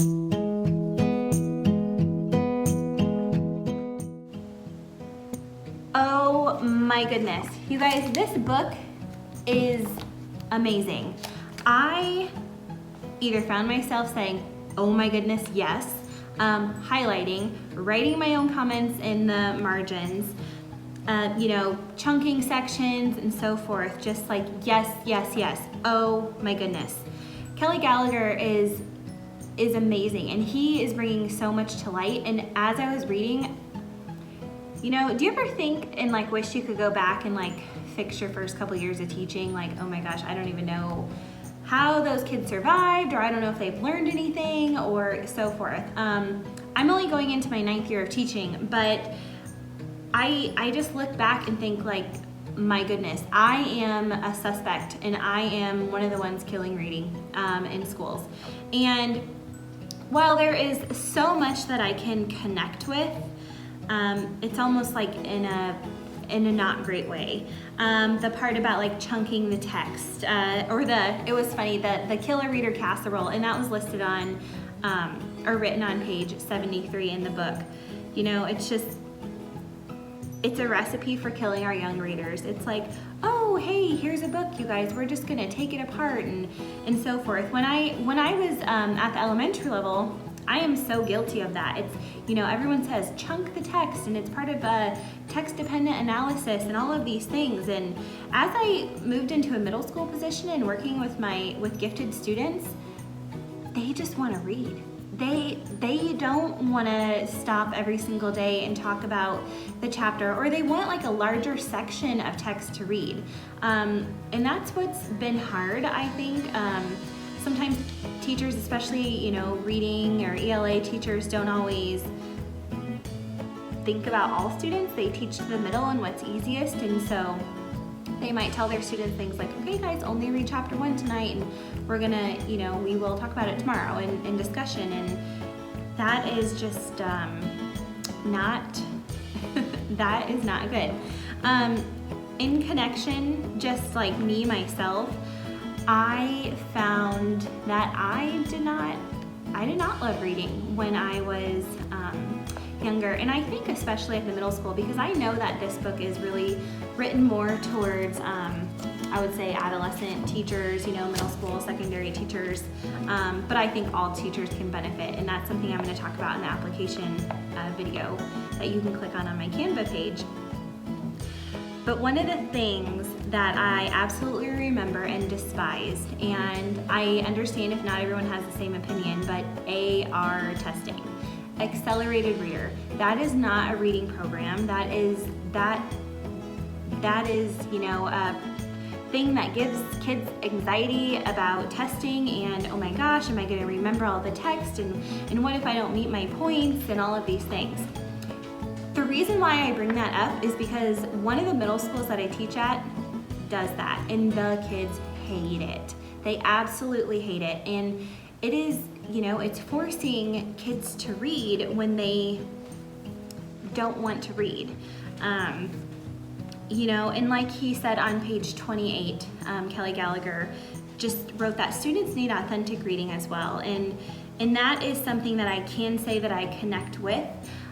Oh my goodness. You guys, this book is amazing. I either found myself saying, oh my goodness, yes, highlighting, writing my own comments in the margins, chunking sections and so forth, just like, yes, yes, yes, oh my goodness. Kelly Gallagher is amazing, and he is bringing so much to light. And as I was reading, do you ever think and like wish you could go back and like fix your first couple years of teaching? Like, oh my gosh, I don't even know how those kids survived, or I don't know if they've learned anything, or so forth. I'm only going into my 9th year of teaching, but I just look back and think like, my goodness, I am a suspect, and I am one of the ones killing reading in schools. And while there is so much that I can connect with, it's almost like in a not great way. The part about like chunking the text, it was funny, the Killer Reader Casserole, and that was listed on, or written on page 73 in the book. It's a recipe for killing our young readers. It's like, oh, hey, here's a book, you guys. We're just gonna take it apart and so forth. When I was at the elementary level, I am so guilty of that. It's, everyone says chunk the text, and it's part of a text-dependent analysis and all of these things. And as I moved into a middle school position and working with gifted students, they just want to read. They don't want to stop every single day and talk about the chapter, or they want like a larger section of text to read. And that's what's been hard, I think. Sometimes teachers, especially, reading or ELA teachers, don't always think about all students. They teach the middle and what's easiest, and so they might tell their students things like, okay guys, only read chapter 1 tonight, and we're gonna, we will talk about it tomorrow in discussion. And that is just not, that is not good. In connection, just like me, myself, I found that I did not love reading when I was younger, and I think especially at the middle school, because I know that this book is really written more towards, I would say, adolescent teachers, middle school, secondary teachers, but I think all teachers can benefit, and that's something I'm going to talk about in the application video that you can click on my Canva page. But one of the things that I absolutely remember and despised, and I understand if not everyone has the same opinion, but AR testing, accelerated reader, that is not a reading program. That is a thing that gives kids anxiety about testing, and oh my gosh, am I going to remember all the text, and what if I don't meet my points, and all of these things. The reason why I bring that up is because one of the middle schools that I teach at does that, and the kids hate it. They absolutely hate it, and it is, it's forcing kids to read when they don't want to read. And like he said on page 28, Kelly Gallagher just wrote that students need authentic reading as well, and that is something that I can say that I connect with.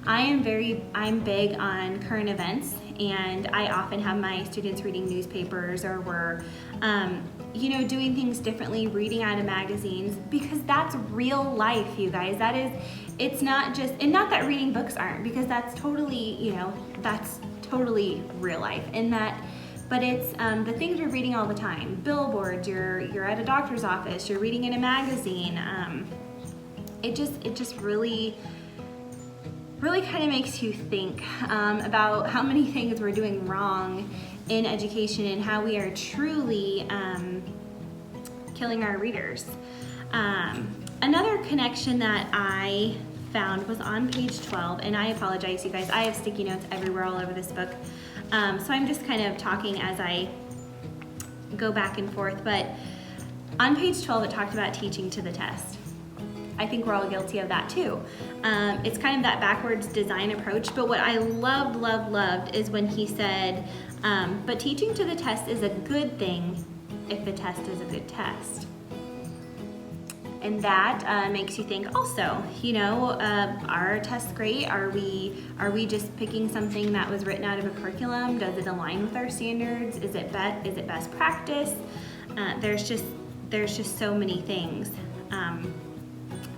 I'm big on current events, and I often have my students reading newspapers, or we're, doing things differently, reading out of magazines, because that's real life, you guys. It's not just, and not that reading books aren't, because that's totally, that's totally real life, but it's the things we're reading all the time. Billboards, you're at a doctor's office, you're reading in a magazine. It just really kind of makes you think about how many things we're doing wrong in education, and how we are truly killing our readers. Another connection that I found was on page 12, and I apologize, you guys, I have sticky notes everywhere all over this book, so I'm just kind of talking as I go back and forth, but on page 12 it talked about teaching to the test. I think we're all guilty of that too. It's kind of that backwards design approach, but what I loved is when he said, but teaching to the test is a good thing if the test is a good test. And that makes you think also, you know, are tests great? Are we just picking something that was written out of a curriculum? Does it align with our standards? Is it best practice? There's just so many things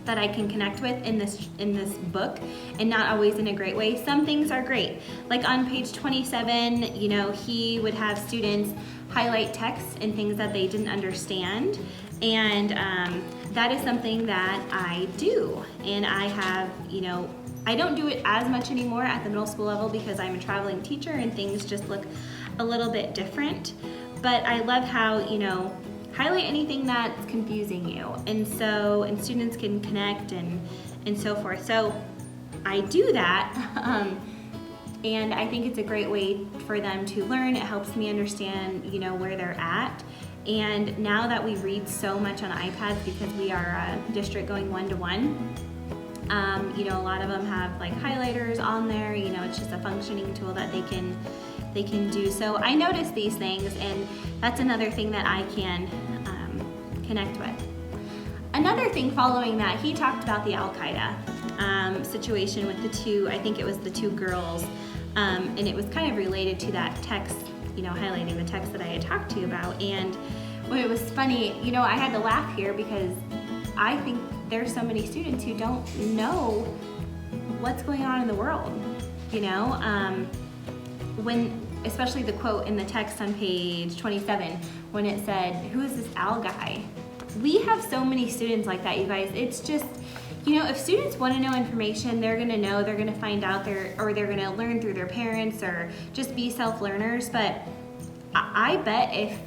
that I can connect with in this book, and not always in a great way. Some things are great. Like on page 27, you know, he would have students highlight text and things that they didn't understand, and that is something that I do. And I have, you know, I don't do it as much anymore at the middle school level because I'm a traveling teacher and things just look a little bit different. But I love how, you know, highlight anything that's confusing you, and students can connect and so forth. So I do that, and I think it's a great way for them to learn. It helps me understand, you know, where they're at. And now that we read so much on iPads because we are a district going one-to-one, you know, a lot of them have like highlighters on there. You know, it's just a functioning tool that they can do. So I notice these things, and that's another thing that I can connect with. Another thing following that, he talked about the Al-Qaeda situation with the two, I think it was the two girls, and it was kind of related to that text, you know, highlighting the text that I had talked to you about. And when it was funny, you know, I had to laugh here because I think there's so many students who don't know what's going on in the world, you know, especially the quote in the text on page 27, when it said, "Who is this Al guy?" We have so many students like that, you guys. It's just, you know, if students want to know information, they're going to know, they're going to find out, they're going to learn through their parents or just be self-learners. But I bet if,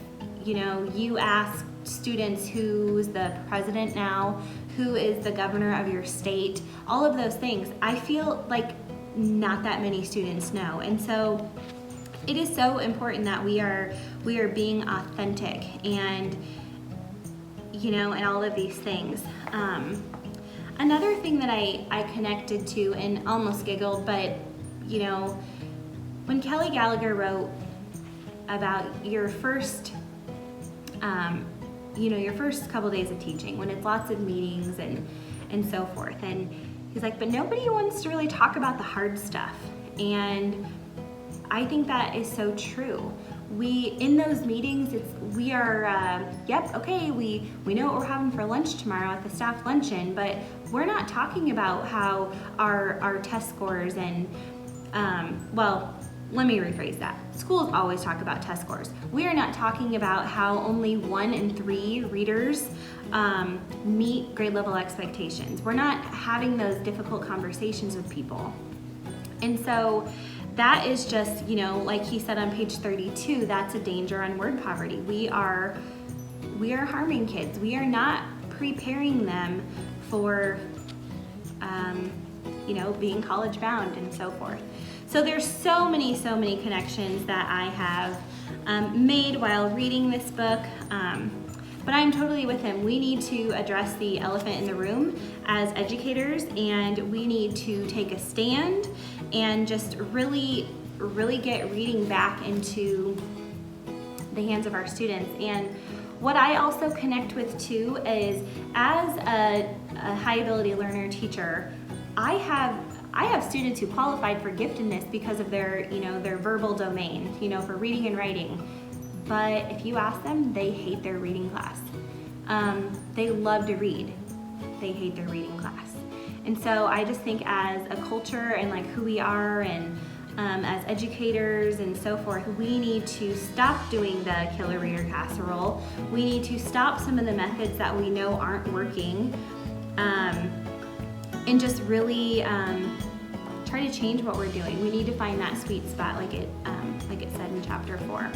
you know, you ask students who's the president now, who is the governor of your state, all of those things, I feel like not that many students know. And so it is so important that we are being authentic and, you know, and all of these things. Another thing that I connected to and almost giggled, but, you know, when Kelly Gallagher wrote about your first, you know, your first couple days of teaching, when it's lots of meetings and so forth, and he's like, but nobody wants to really talk about the hard stuff. And I think that is so true. In those meetings, we know what we're having for lunch tomorrow at the staff luncheon, but we're not talking about how our test scores and, well, let me rephrase that. Schools always talk about test scores. We are not talking about how only 1 in 3 readers meet grade level expectations. We're not having those difficult conversations with people. And so that is just, you know, like he said on page 32, that's a danger on word poverty. We are harming kids. We are not preparing them for, you know, being college bound and so forth. So there's so many connections that I have made while reading this book. But I'm totally with him. We need to address the elephant in the room as educators, and we need to take a stand and just really get reading back into the hands of our students. And what I also connect with too is, as a high ability learner teacher, I have students who qualified for giftedness because of their, you know, their verbal domain, you know, for reading and writing. But if you ask them, they hate their reading class. They love to read. They hate their reading class. And so I just think as a culture and like who we are, and as educators and so forth, we need to stop doing the killer reader casserole. We need to stop some of the methods that we know aren't working, and just really try to change what we're doing. We need to find that sweet spot, like it said in chapter 4.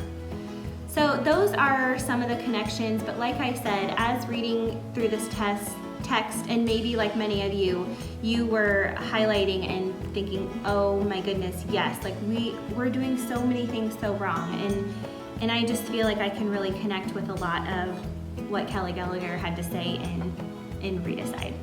So those are some of the connections, but like I said, as reading through this text, and maybe like many of you were highlighting and thinking, oh my goodness, yes, like we're doing so many things so wrong, and I just feel like I can really connect with a lot of what Kelly Gallagher had to say in Readicide.